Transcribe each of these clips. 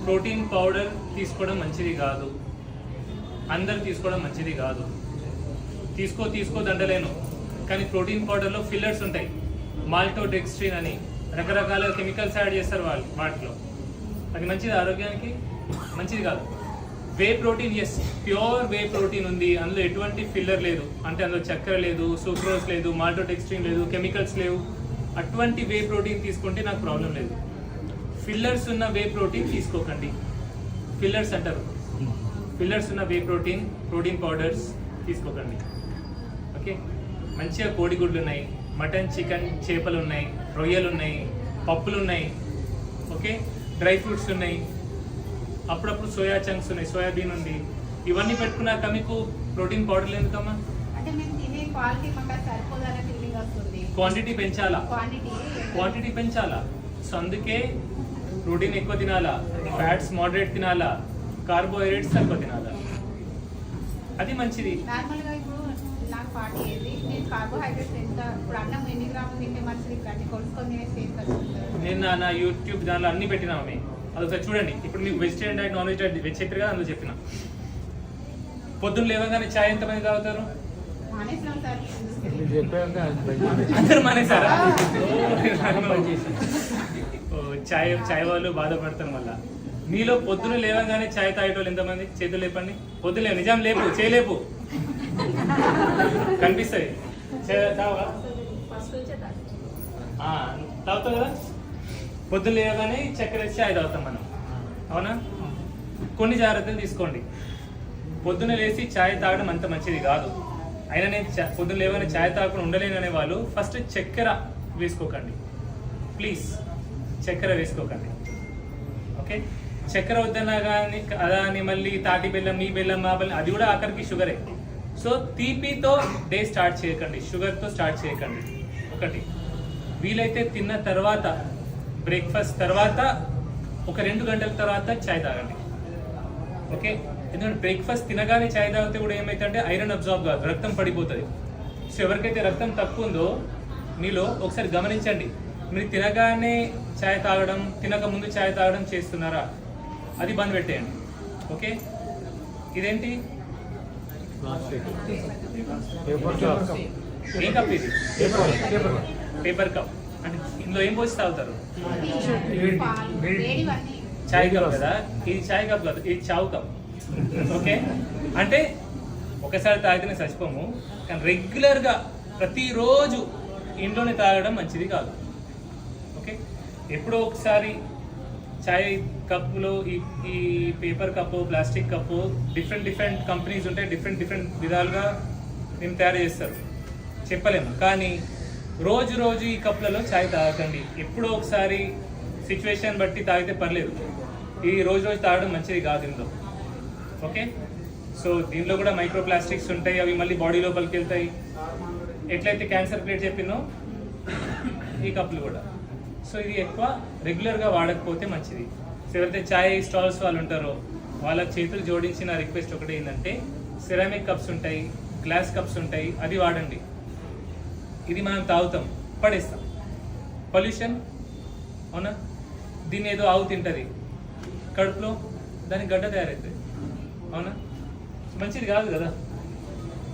Protein powder తీసుకోవడం మంచిది కాదు, అందరు తీసుకోవడం మంచిది కాదు. తీసుకోదండలేను, కానీ ప్రోటీన్ పౌడర్లో ఫిల్లర్స్ ఉంటాయి, మాల్టోడెక్స్ట్రిన్ అని రకరకాల కెమికల్స్ యాడ్ చేస్తారు వాటిలో. అది మంచిది ఆరోగ్యానికి? మంచిది కాదు. Whey protein, yes, pure whey protein ఉంది, అందులో ఎటువంటి ఫిల్లర్ లేదు, అంటే అందులో చక్కెర లేదు, సూక్రోజ్ లేదు, మాల్టోడెక్స్ట్రిన్ లేదు, కెమికల్స్ లేవు. అటువంటి వే ప్రోటీన్ తీసుకుంటే నాకు ప్రాబ్లం లేదు. ఫిల్లర్స్ ఉన్న వే ప్రోటీన్ తీసుకోకండి. ఫిల్లర్స్ అంటారు, ఫిల్లర్స్ ఉన్న వే ప్రోటీన్ పౌడర్స్ తీసుకోకండి. ఓకే, మంచిగా కోడిగుడ్లు ఉన్నాయి, మటన్, చికెన్, చేపలు ఉన్నాయి, రొయ్యలు ఉన్నాయి, పప్పులు ఉన్నాయి, ఓకే, డ్రై ఫ్రూట్స్ ఉన్నాయి, అప్పుడప్పుడు సోయా చంక్స్ ఉన్నాయి, సోయాబీన్ ఉంది. ఇవన్నీ పెట్టుకున్నాక మీకు ప్రోటీన్ పౌడర్లు ఎందుకమ్మా? అంటే మేము తినే క్వాలిటీ మాకు సరిపోదనే ఫీలింగ్ వస్తుంది. క్వాంటిటీ పెంచాలా. సో అందుకే ప్రోటీన్ ఎక్కువ తినాలా, ఫ్యాట్స్ మోడరేట్ తినాలా, కార్బోహైడ్రేట్స్ తక్కువ తినాలా, అది మంచిది. నార్మల్గా ఇప్పుడు నాకు 40 ఏది, నేను కార్బోహైడ్రేట్స్ ఎంత, ఇప్పుడు అన్నం ఎన్ని గ్రాములు తింటే మంచిది, ఇప్పుడు అన్ని కొలుసుకొని తినేసి ఏం కలుగుతుంది? నేను నా యూట్యూబ్ దానిలో అన్ని పెట్టినామే, అదొకసారి చూడండి. ఇప్పుడు మీకు vegetarian diet, non veg diet, veg చెప్పారు కదా, అందులో చెప్పిన. పొద్దున్న లేవగానే చాయ్ ఎంతమంది తాగుతారు? మానేసినాం సార్. అందరు మానేసారా? చాయ్ వాళ్ళు బాధపడతారు మళ్ళా. మీలో పొద్దున లేవగానే చాయ్ తాగేటోళ్ళు ఎంతమంది? చేతులు లేపండి. పొద్దున లేవు, నిజాం లేపు, చేయలేపు, కనిపిస్తుంది. తాగుతావు కదా, పొద్దున లేవగానే చక్కెర వేసి చాయ్ తాగుతాం మనం, అవునా? కొన్ని జాగ్రత్తలు తీసుకోండి. పొద్దున లేచి చాయ్ తాగడం అంత మంచిది కాదు. అయినా నేను పొద్దున లేవగానే చాయ్ తాగకుండా ఉండలేను అనే వాళ్ళు ఫస్ట్ చక్కెర వేసుకోకండి, ప్లీజ్. చక్కెర వేసుకోకండి, ఓకే? చక్కెర వద్దన్నా కానీ అదా అని మళ్ళీ తాటి బెల్లం, ఈ బెల్లం, ఆ బెల్లం, అది కూడా ఆఖరికి షుగరే. సో తీపితో డే స్టార్ట్ చేయకండి, షుగర్తో స్టార్ట్ చేయకండి. ఒకటి, వీలైతే తిన్న తర్వాత, బ్రేక్ఫాస్ట్ తర్వాత ఒక 2 గంటల తర్వాత చాయ్ తాగండి, ఓకే? ఎందుకంటే బ్రేక్ఫాస్ట్ తినగానే చాయ్ తాగితే కూడా ఏమైతుందంటే ఐరన్ అబ్జార్బ్ కాదు, రక్తం పడిపోతుంది. సో ఎవరికైతే రక్తం తక్కువ ఉందో మీలో ఒకసారి గమనించండి, మీరు తినగానే చాయ్ తాగడం, తినక ముందు చాయ్ తాగడం చేస్తున్నారా? అది బంద్ పెట్టేయండి, ఓకే? ఇదేంటి? ఏ కప్ ఇది? Paper cup. అంటే ఇందులో ఏం పోసి తాగుతారు? చాయ్ కప్ కదా, ఇది చాయ్ కప్ కాదు, ఇది చావు కప్, ఓకే? అంటే ఒకసారి తాగితేనే చచ్చిపోము, కానీ రెగ్యులర్గా ప్రతిరోజు ఇంట్లోనే తాగడం మంచిది కాదు, ఓకే? ఎప్పుడో ఒకసారి చాయ్ కప్పులో ఈ paper cup, plastic cup, different companies ఉంటాయి, డిఫరెంట్ విధాలుగా మేము తయారు చేస్తారు, చెప్పలేము. కానీ రోజు ఈ కప్పులలో చాయ్ తాగకండి. ఎప్పుడో ఒకసారి సిచ్యువేషన్ బట్టి తాగితే పర్లేదు, ఈ రోజు తాగడం మంచిది కాదు ఇందులో, ఓకే? సో దీనిలో కూడా మైక్రో ప్లాస్టిక్స్ ఉంటాయి, అవి మళ్ళీ బాడీ లోపలికి వెళ్తాయి. ఎట్లయితే క్యాన్సర్ ప్లేట్ చెప్పినో ఈ కప్పులు కూడా. సో ఇది ఎక్కువ రెగ్యులర్గా వాడకపోతే మంచిది. సో ఎవరైతే చాయ్ స్టాల్స్ వాళ్ళు ఉంటారో వాళ్ళ చేతులు జోడించిన రిక్వెస్ట్ ఒకటి ఏంటంటే, సిరామిక్ కప్స్ ఉంటాయి, గ్లాస్ కప్స్ ఉంటాయి, అది వాడండి. ఇది మనం తాగుతాం, పడేస్తాం, పొల్యూషన్, అవునా? దీన్ని ఏదో ఆవు తింటుంది కడుపులో, దానికి గడ్డ తయారవుతుంది, అవునా? మంచిది కాదు కదా,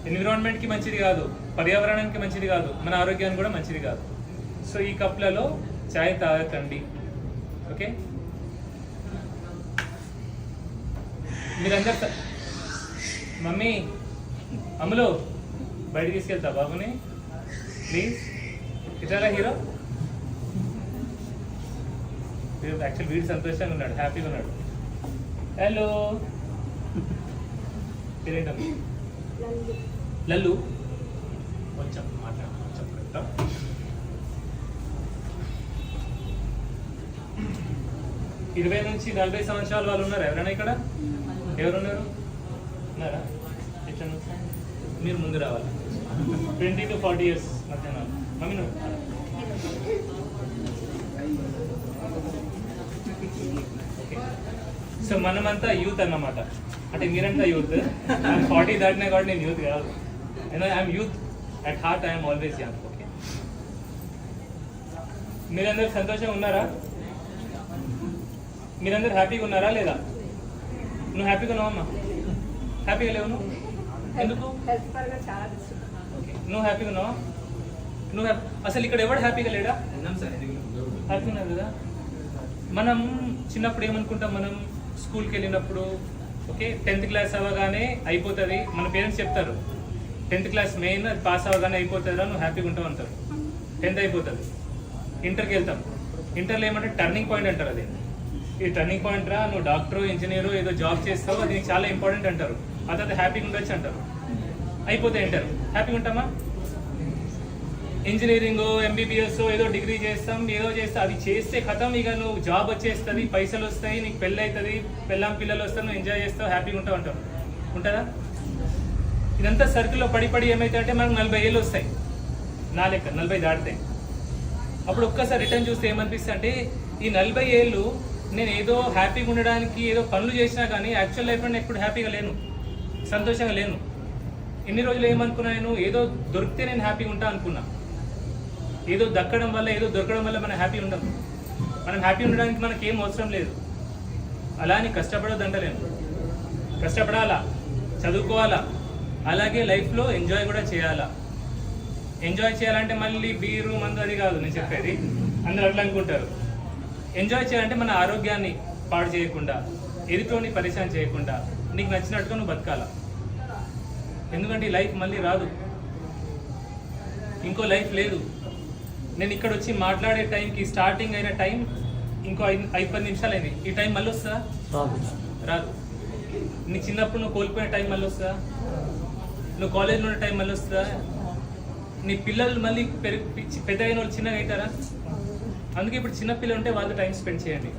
ఎన్విరాన్మెంట్కి మంచిది కాదు, పర్యావరణానికి మంచిది కాదు, మన ఆరోగ్యానికి కూడా మంచిది కాదు. సో ఈ కప్లలో చాయ్ తాగకండి, ఓకే? మీరందరు మమ్మీ, అమ్ములు బయటికి తీసుకెళ్తా బాబుని ప్లీజ్. ఇట్లా హీరో యాక్చువల్ వీడు సంతోషంగా ఉన్నాడు, హ్యాపీగా ఉన్నాడు. హలో, పేరేంటమ్మా? లల్లు. కొంచెం మాట్లాడు, కొంచెం పెడతా. ఇరవై నుంచి 40 సంవత్సరాల వాళ్ళు ఉన్నారు ఎవరైనా ఇక్కడ? ఎవరున్నారు? ఉన్నారా? ఎట్లా మీరు ముందు రావాలి. 20 to 40 years మధ్యాహ్నం. మమ్మీ నువ్వు సో మనమంతా యూత్ అన్నమాట. అంటే మీరంతా యూత్, 40 దాటినా కాబట్టి నేను యూత్ కాదు. I'm youth at heart, I'm always young, okay? మీరందరూ సంతోషంగా ఉన్నారా? మీరందరూ హ్యాపీగా ఉన్నారా లేదా? నువ్వు హ్యాపీగా ఉన్నావమ్మా? హ్యాపీగా లేవు నువ్వు? ఎందుకు? హెల్త్ పరంగా చాలా డిస్టర్బ్. ఓకే, నువ్వు హ్యాపీగా ఉన్నావా? నువ్వు అసలు ఇక్కడ ఎవడు హ్యాపీగా లేడా? హ్యాపీగా ఉన్నారు కదా. మనం చిన్నప్పుడు ఏమనుకుంటాం, మనం స్కూల్కి వెళ్ళినప్పుడు ఓకే 10th క్లాస్ అవ్వగానే అయిపోతుంది, మన పేరెంట్స్ చెప్తారు 10th క్లాస్ మెయిన్, అది పాస్ అవ్వగానే అయిపోతుందా, నువ్వు హ్యాపీగా ఉంటావు అంటారు. 10th అయిపోతుంది, ఇంటర్కి వెళ్తాం. ఇంటర్లో ఏమంటే టర్నింగ్ పాయింట్ అంటారు. అది ఈ టర్నింగ్ పాయింట్ రా, నువ్వు డాక్టర్ ఇంజనీరు ఏదో జాబ్ చేస్తావు, అది నీకు చాలా ఇంపార్టెంట్ అంటారు. ఆ తర్వాత హ్యాపీగా ఉండొచ్చు అంటారు. అయిపోతే ఇంటర్ హ్యాపీగా ఉంటామా? ఇంజనీరింగ్ ఎంబీబీఎస్ ఏదో డిగ్రీ చేస్తాం, ఏదో చేస్తా, అది చేస్తే ఖతం, ఇక నువ్వు జాబ్ వచ్చేస్తుంది, పైసలు వస్తాయి, నీకు పెళ్ళి అవుతుంది, పిల్లలు వస్తారు, నువ్వు ఎంజాయ్ చేస్తావు, హ్యాపీగా ఉంటావు అంటారు. ఉంటుందా? ఇదంతా సర్కిల్లో పడి ఏమవుతాయంటే మనకు 40 ఏళ్ళు వస్తాయి, నా లెక్క 40 దాటితే. అప్పుడు ఒక్కసారి రిటర్న్ చూస్తే ఏమనిపిస్తుంది అంటే, ఈ 40 ఏళ్ళు నేను ఏదో హ్యాపీగా ఉండడానికి ఏదో పనులు చేసినా కానీ యాక్చువల్ లైఫ్లో నేను ఎప్పుడు హ్యాపీగా లేను, సంతోషంగా లేను. ఎన్ని రోజులు ఏమనుకున్నా, నేను ఏదో దొరికితే నేను హ్యాపీగా ఉంటా అనుకున్నా. ఏదో దక్కడం వల్ల ఏదో దొరకడం వల్ల మనం హ్యాపీ ఉండం. మనం హ్యాపీ ఉండడానికి మనకి ఏం అవసరం లేదు. అలా అని కష్టపడొద్దంటలేను, కష్టపడాలా, చదువుకోవాలా, అలాగే లైఫ్లో ఎంజాయ్ కూడా చేయాలా. ఎంజాయ్ చేయాలంటే మళ్ళీ బీరు మందు అది కాదు నేను చెప్పేది, అందరూ అట్లా అనుకుంటారు. ఎంజాయ్ చేయాలంటే మన ఆరోగ్యాన్ని పాడు చేయకుండా, ఎదుటోని పరిచయం చేయకుండా, నీకు నచ్చినట్టుగా నువ్వు బతకాల. ఎందుకంటే ఈ లైఫ్ మళ్ళీ రాదు, ఇంకో లైఫ్ లేదు. నేను ఇక్కడ వచ్చి మాట్లాడే టైంకి స్టార్టింగ్ అయిన టైం ఇంకో 5-10 నిమిషాలు అయింది. ఈ టైం మళ్ళీ వస్తుందా? రాదు. నీ చిన్నప్పుడు నువ్వు కోల్పోయిన టైం మళ్ళీ వస్తుందా? నువ్వు కాలేజ్లో ఉన్న టైం మళ్ళీ వస్తుందా? నీ పిల్లలు మళ్ళీ పెద్ద అయిన వాళ్ళు చిన్నగా అవుతారా? అందుకే ఇప్పుడు చిన్నపిల్లలు ఉంటే వాళ్ళతో టైం స్పెండ్ చేయండి.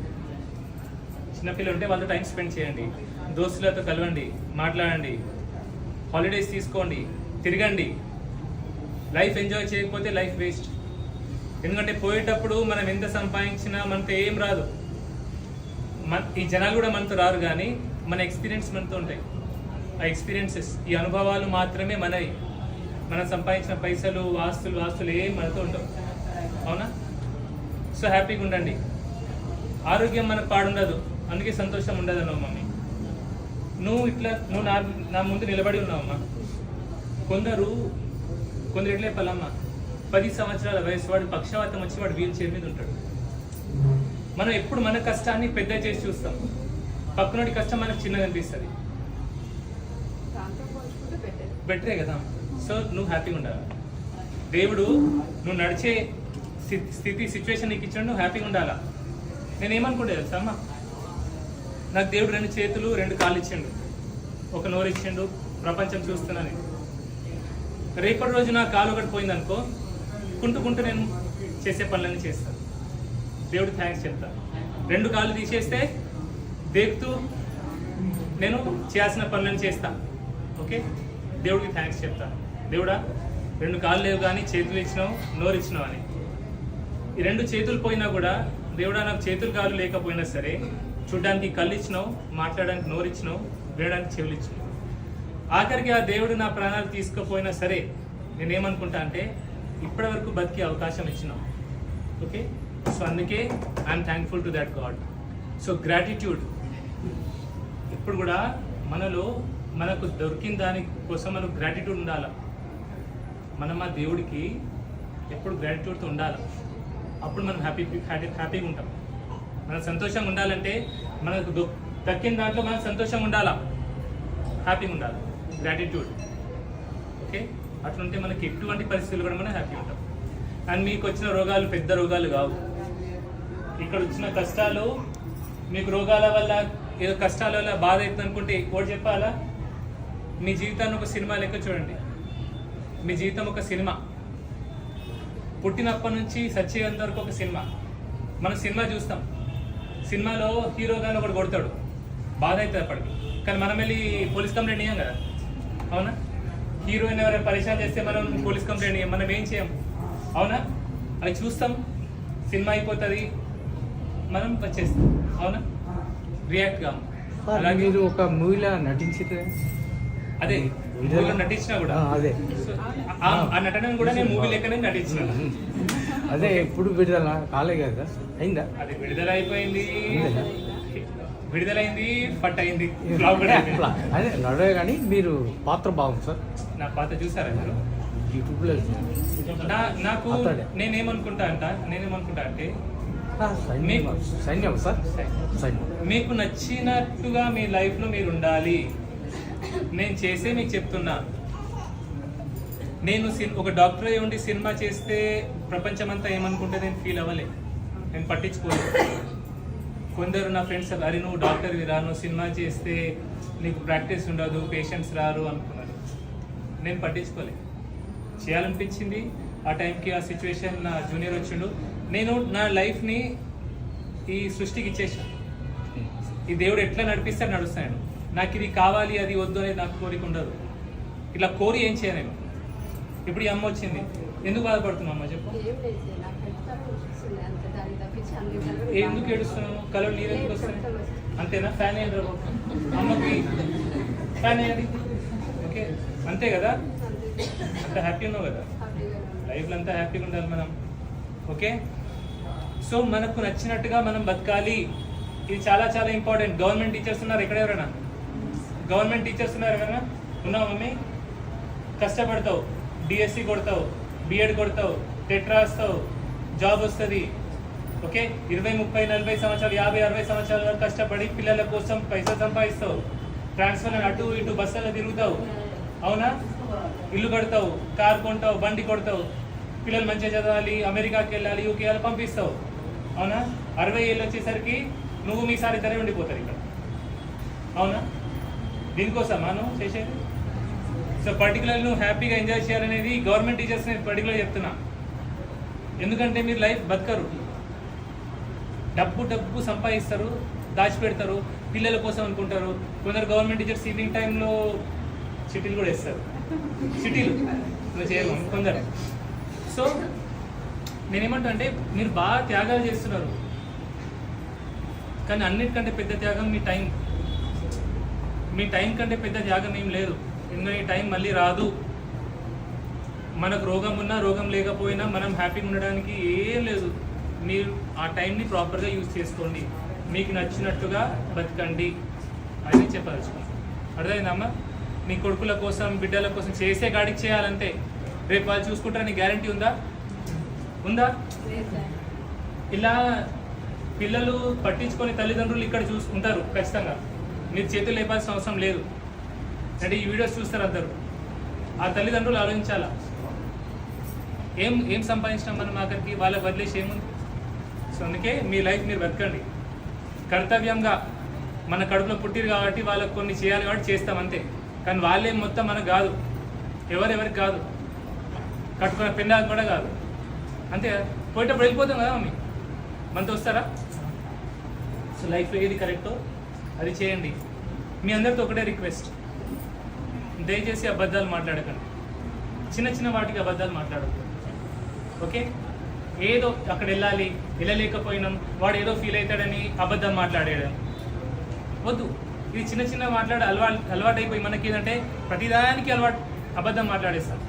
చిన్నపిల్లలు ఉంటే వాళ్ళతో టైం స్పెండ్ చేయండి, దోస్తులతో కలవండి, మాట్లాడండి, హాలిడేస్ తీసుకోండి, తిరగండి. లైఫ్ ఎంజాయ్ చేయకపోతే లైఫ్ వేస్ట్. ఎందుకంటే పోయేటప్పుడు మనం ఎంత సంపాదించినా మనతో ఏం రాదు. ఈ జనాలు కూడా మనతో రారు, కానీ మన ఎక్స్పీరియన్స్ మనతో ఉంటాయి. ఆ ఎక్స్పీరియన్సెస్, ఈ అనుభవాలు మాత్రమే మనవి. మనం సంపాదించిన పైసలు, ఆస్తులు ఏం మనతో ఉండవు. అవునా? సో హ్యాపీగా ఉండండి. ఆరోగ్యం మనకు పాడుండదు, అందుకే సంతోషం ఉండదు అన్నావు మమ్మీ. నువ్వు నా ముందు నిలబడి ఉన్నావమ్మా. కొందరు ఎట్లా చెప్పాలమ్మా, 10 సంవత్సరాల వయసు వాడు పక్షవాతం వచ్చి వాడు వీల్ చైర్ మీద ఉంటాడు. మనం ఎప్పుడు మన కష్టాన్ని పెద్ద చేసి చూస్తాం, పక్కనోడి కష్టం మనకు చిన్నగా అనిపిస్తుంది. బెటరే కదా. సో నువ్వు హ్యాపీగా ఉండాలి. దేవుడు నువ్వు నడిచే సిచ్యువేషన్ నీకు ఇచ్చాడు, నువ్వు హ్యాపీగా ఉండాలా. నేను ఏమనుకుంటే తెలుసా అమ్మా, నాకు దేవుడు 2 చేతులు 2 కాళ్ళు ఇచ్చిండు, ఒక నోరు ఇచ్చిండు, ప్రపంచం చూస్తున్నాను. రేపటి రోజు నా కాలు ఒకటి పోయింది అనుకో, కుంటూ నేను చేసే పనులన్నీ చేస్తాను, దేవుడు థ్యాంక్స్ చెప్తాను. 2 కాళ్ళు తీసేస్తే దేకుతూ నేను చేయాల్సిన పనులను చేస్తాను. ఓకే, దేవుడికి థ్యాంక్స్ చెప్తాను. దేవుడా 2 కాళ్ళు లేవు కానీ చేతులు ఇచ్చినావు, నోరు ఇచ్చినావు అని. ఈ 2 చేతులు పోయినా కూడా దేవుడా నాకు చేతులు కాళ్ళు లేకపోయినా సరే చూడడానికి కళ్ళు ఇచ్చినావు, మాట్లాడడానికి నోరు ఇచ్చినావు, వినడానికి చెవులు ఇచ్చినావు. ఆఖరికి ఆ దేవుడు నా ప్రాణాలు తీసుకుపోయినా సరే నేనేమనుకుంటా అంటే ఇప్పటి వరకు బతికే అవకాశం ఇచ్చినావు. ఓకే, సో అందుకే I'm thankful to that God. So gratitude ఇప్పుడు కూడా మనకు దొరికిన దాని కోసం మనకు గ్రాటిట్యూడ్ ఉండాలి. మనం ఆ దేవుడికి ఎప్పుడు గ్రాటిట్యూడ్తో ఉండాలి. అప్పుడు మనం హ్యాపీగా ఉంటాం. మనం సంతోషంగా ఉండాలంటే మనకు దక్కిన దాంట్లో మనం సంతోషంగా ఉండాలా, హ్యాపీగా ఉండాలి. గ్రాటిట్యూడ్. ఓకే, అట్లుంటే మనకి ఎటువంటి పరిస్థితులు కూడా మనం హ్యాపీగా ఉంటాం. అండ్ మీకు వచ్చిన రోగాలు పెద్ద రోగాలు కావు. ఇక్కడ వచ్చిన కష్టాలు మీకు రోగాల వల్ల ఏదో కష్టాల వల్ల బాధ అవుతుంది అనుకుంటే ఒకటి చెప్పాలా, మీ జీవితాన్ని ఒక సినిమా లెక్క చూడండి. మీ జీవితం ఒక సినిమా, పుట్టినప్పటి నుంచి చచ్చేంత వరకు ఒక సినిమా. మనం సినిమా చూస్తాం, సినిమాలో హీరో గాని ఒకటి కొడతాడు, బాధ అవుతుంది అప్పటికి. కానీ మనం వెళ్ళి పోలీస్ కంప్లైంట్ ఇయ్యం కదా, అవునా? హీరోయిన్ ఎవరైనా పరిచయం చేస్తే మనం పోలీస్ కంప్లైంట్ ఇయ్యం, మనం ఏం చేయం, అవునా? అది చూస్తాం, సినిమా అయిపోతుంది, మనం వచ్చేస్తాం, అవునా? రియాక్ట్ కాము. అలాగే మీరు ఒక మూవీలో నటించితే అదే మూవీలో నటించినా కూడా అదే ఆ నటనను కూడా నేను మూవీ లెక్కనే నటించిన. అదే ఎప్పుడు విడుదల కాలే కదా, అయిందా? అది విడుదల అయిపోయింది. విడుదలైంది, పట్ అయింది, ఫ్లాప్ కూడా అయిపోయింది. అదే నడవే కానీ మీరు పాత్ర బాగుంది సార్. నా పాత చూసారా మీరు? యూట్యూబ్లో నాకు అతడే. నేనేమనుకుంటా అంటే సైన్యం సైన్యం సార్, సైన్యం. మీకు నచ్చినట్టుగా మీ లైఫ్లో మీరు ఉండాలి. నేను చేసే మీకు చెప్తున్నా, నేను ఒక డాక్టర్ అయి ఉండి సినిమా చేస్తే ప్రపంచమంతా ఏమనుకుంటే నేను ఫీల్ అవ్వలే, నేను పట్టించుకోలేదు. కొందరు నా ఫ్రెండ్స్ అరే నువ్వు డాక్టర్ రా, నువ్వు సినిమా చేస్తే నీకు ప్రాక్టీస్ ఉండదు, పేషెంట్స్ రారు అనుకున్నారు. నేను పట్టించుకోలే, చేయాలనిపించింది. ఆ టైంకి ఆ సిచ్యువేషన్, నా జూనియర్ వచ్చిండు, నేను నా లైఫ్ని ఈ సృష్టికి ఇచ్చేసాను. ఈ దేవుడు ఎట్లా నడిపిస్తే నడుస్తాను. నాకు ఇది కావాలి అది వద్దు అనేది నాకు కోరిక ఉండదు. ఇట్లా కోరి ఏం చేయను నేను. ఇప్పుడు ఈ అమ్మ వచ్చింది, ఎందుకు బాధపడుతున్నావు అమ్మ చెప్పు? ఎందుకు ఏడుస్తున్నావు? కలర్ నీరు ఎందుకు వస్తాయి? అంతేనా? ఫ్యాన్ ఏంటి అమ్మకి? ఫ్యాన్ ఏంటి? ఓకే, అంతే కదా? అంత హ్యాపీ ఉన్నావు కదా? లైఫ్లో అంతా హ్యాపీగా ఉండాలి మనం. ఓకే, సో మనకు నచ్చినట్టుగా మనం బతకాలి. ఇది చాలా చాలా ఇంపార్టెంట్. గవర్నమెంట్ టీచర్స్ ఉన్నారు ఇక్కడ ఎవరైనా? గవర్నమెంట్ టీచర్స్ ఉన్నారు ఎవరైనా? ఉన్నావు మమ్మీ? కష్టపడతావు, డిఎస్సి కొడతావు, బిఎడ్ కొడతావు, టెట్ రాస్తావు, జాబ్ వస్తుంది. ఓకే, 20, 30, 40 సంవత్సరాలు, 50, 60 సంవత్సరాల వరకు కష్టపడి పిల్లల కోసం పైసలు సంపాదిస్తావు. ట్రాన్స్ఫర్ అటు ఇటు బస్సులో తిరుగుతావు, అవునా? ఇల్లు కడతావు, కార్ కొంటావు, బండి కొడతావు, పిల్లలు మంచిగా చదవాలి, అమెరికాకి వెళ్ళాలి, యూకే వెళ్ళాలి, పంపిస్తావు, అవునా? 60 ఏళ్ళు వచ్చేసరికి నువ్వు మీసారి ఇద్దరే ఉండిపోతారు ఇక్కడ, అవునా? దీనికోసమా నువ్వు చేసేది? సో పర్టికులర్ నువ్వు హ్యాపీగా ఎంజాయ్ చేయాలనేది గవర్నమెంట్ టీచర్స్ నేను పర్టికులర్ చెప్తున్నా. ఎందుకంటే మీరు లైఫ్ బతకరు, డబ్బు సంపాదిస్తారు, దాచిపెడతారు, పిల్లల కోసం అనుకుంటారు. కొందరు గవర్నమెంట్ టీచర్స్ ఈవినింగ్ టైంలో సిటీలు కూడా వేస్తారు, సిటీలు చేయరు కొందరు. సో నేనేమంటా అంటే మీరు బాగా త్యాగాలు చేస్తున్నారు, కానీ అన్నిటికంటే పెద్ద త్యాగం మీ టైం. మీ టైం కంటే పెద్ద త్యాగం ఏం లేదు. ఎందుకంటే ఈ టైం మళ్ళీ రాదు. మనకు రోగం ఉన్నా రోగం లేకపోయినా మనం హ్యాపీగా ఉండడానికి ఏం లేదు. మీరు ఆ టైంని ప్రాపర్గా యూజ్ చేసుకోండి, మీకు నచ్చినట్టుగా బతకండి అని చెప్పదలుచుకోండి. అర్థమైందమ్మా? మీ కొడుకుల కోసం, బిడ్డల కోసం చేసే గాడికి చేయాలంతే. రేపు వాళ్ళు చూసుకుంటారని గ్యారంటీ ఉందా? ఇలా పిల్లలు పట్టించుకొని తల్లిదండ్రులు ఇక్కడ చూసుకుంటారు ఖచ్చితంగా. మీరు చేతులు లేపాల్సిన అవసరం లేదు. అంటే ఈ వీడియోస్ చూస్తారు అందరూ. ఆ తల్లిదండ్రులు ఆలోచించాలా, ఏం సంపాదించినాం మనం ఆఖరికి, వాళ్ళకి వదిలేసి ఏముంది? సో అందుకే మీ లైఫ్ మీరు బతకండి కర్తవ్యంగా. మన కడుపులో పుట్టిరు కాబట్టి వాళ్ళకి కొన్ని చేయాలి కాబట్టి చేస్తాం అంతే. కానీ వాళ్ళేం మొత్తం మనకు కాదు, ఎవరెవరికి కాదు, కట్టుకున్న పిల్లలకు కూడా కాదు. అంతే, పోయేటప్పుడు వెళ్ళిపోతాం కదా మమ్మీ, మనతో వస్తారా? సో లైఫ్లో ఏది కరెక్టో అది చేయండి. మీ అందరితో ఒకటే రిక్వెస్ట్, దయచేసి అబద్ధాలు మాట్లాడకండి. చిన్న వాటికి అబద్ధాలు మాట్లాడద్దు. ఓకే, ఏదో అక్కడ వెళ్ళలేకపోయినాం, వాడు ఏదో ఫీల్ అవుతాడని అబద్ధం మాట్లాడేయడం వద్దు. ఇది చిన్న మాట్లాడే అలవాటు అయిపోయి మనకి ఏంటంటే ప్రతిదానికి అబద్ధం మాట్లాడేస్తాం.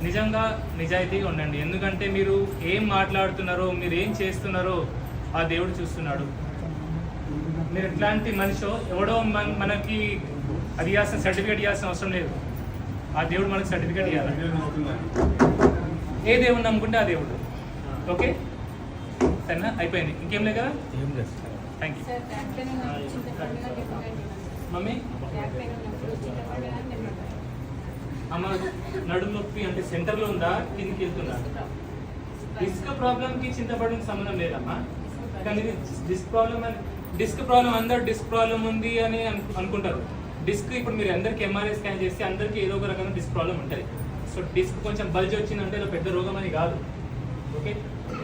నిజంగా నిజాయితీగా ఉండండి. ఎందుకంటే మీరు ఏం మాట్లాడుతున్నారో, మీరు ఏం చేస్తున్నారో ఆ దేవుడు చూస్తున్నాడు. మీరు ఎట్లాంటి మనిషో ఎవడో మనకి అది ఇవ్వాల్సిన సర్టిఫికేట్ ఇవ్వాల్సిన అవసరం లేదు. ఆ దేవుడు మనకు సర్టిఫికేట్ ఇవ్వాలి. ఏ దేవుడు నమ్ముకుంటే ఆ దేవుడు. ఓకే, సరేనా? అయిపోయింది, ఇంకేం లేదు కదా? ఏం లేదు. Thank you mummy. అమ్మ నడుము నొప్పి అంటే సెంటర్లో ఉందా, కిందికి వెళ్తుందా? డిస్క్ ప్రాబ్లంకి చింతపడడానికి సంబంధం లేదమ్మా. కానీ ఇది డిస్క్ ప్రాబ్లం అందరూ డిస్క్ ప్రాబ్లం ఉంది అని అనుకుంటారు. డిస్క్ ఇప్పుడు మీరు అందరికి ఎంఆర్ఐ స్కాన్ చేస్తే అందరికీ ఏదో ఒక రకమైన డిస్క్ ప్రాబ్లం ఉంటుంది. సో డిస్క్ కొంచెం బల్జ్ వచ్చిందంటే అది పెద్ద రోగం అని కాదు. ఓకే,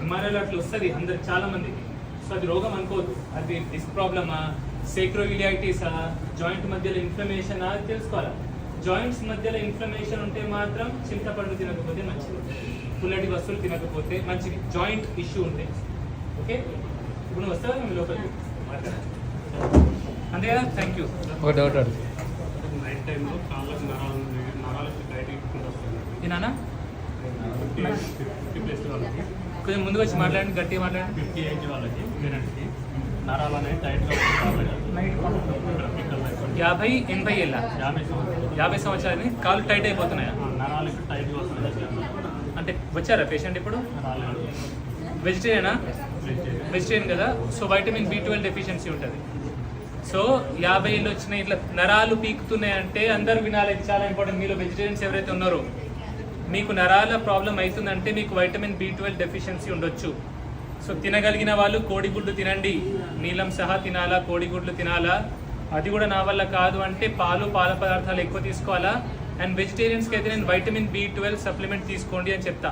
ఎంఆర్ఐలో అట్లా వస్తుంది అందరికి, చాలా మందికి. సో అది రోగం అనుకోవద్దు. అది డిస్క్ ప్రాబ్లమా, సేక్రోఇలియాటిసా, జాయింట్ మధ్యలో ఇన్ఫ్లమేషనా అది తెలుసుకోవాలి. జాయింట్స్ మధ్యలో ఇన్ఫ్లమేషన్ ఉంటే మాత్రం చింతపండు తినకపోతే మంచిది, పుల్లటి వస్తువులు తినకపోతే మంచిది, జాయింట్ ఇష్యూ ఉంటే. ఓకే, ఇప్పుడు నువ్వు వస్తావా మీ లోపలికి మాట్లాడాలి అంతే కదా? Thank you. ఒక డౌట్ అడుగు. నైట్ టైంలో కాళ్ళకు నరాలకి బయట ఏనా 50+ వాళ్ళకి, కొంచెం ముందుకు వచ్చి మాట్లాడండి, గట్టిగా మాట్లాడండి. 50 ఏజ్ వాళ్ళకి పేరెంట్స్కి నరాలు అనేవి టైట్గా ఉంటాయి. ఇక్కడ 50-80 ఏళ్ళ 50 సంవత్సరాలు 50 సంవత్సరాలని కాళ్ళు టైట్ అయిపోతున్నాయా? నరాలు ఇక్కడ టైట్గా వస్తున్నాయి. అంటే వచ్చారా పేషెంట్ ఇప్పుడు? నరాలు వెజిటేరియనా? వెజిటేరియన్. వెజిటేరియన్ కదా, సో వైటమిన్ B12 డెఫిషియన్సీ ఉంటుంది. సో 50 ఏళ్ళు వచ్చిన ఇట్లా నరాలు పీకుతున్నాయి అంటే అందరూ వినాలి, ఇది చాలా ఇంపార్టెంట్. మీలో వెజిటేరియన్స్ ఎవరైతే ఉన్నారో మీకు నరాల ప్రాబ్లం అవుతుందంటే మీకు వైటమిన్ B12 డెఫిషియన్సీ ఉండొచ్చు. సో తినగలిగిన వాళ్ళు కోడిగుడ్లు తినండి, నీలం సహా తినాలా, కోడిగుడ్లు తినాలా. అది కూడా నా వల్ల కాదు అంటే పాలు, పాల పదార్థాలు ఎక్కువ తీసుకోవాలా. అండ్ వెజిటేరియన్స్కి అయితే నేను వైటమిన్ B12 సప్లిమెంట్ తీసుకోండి అని చెప్తా.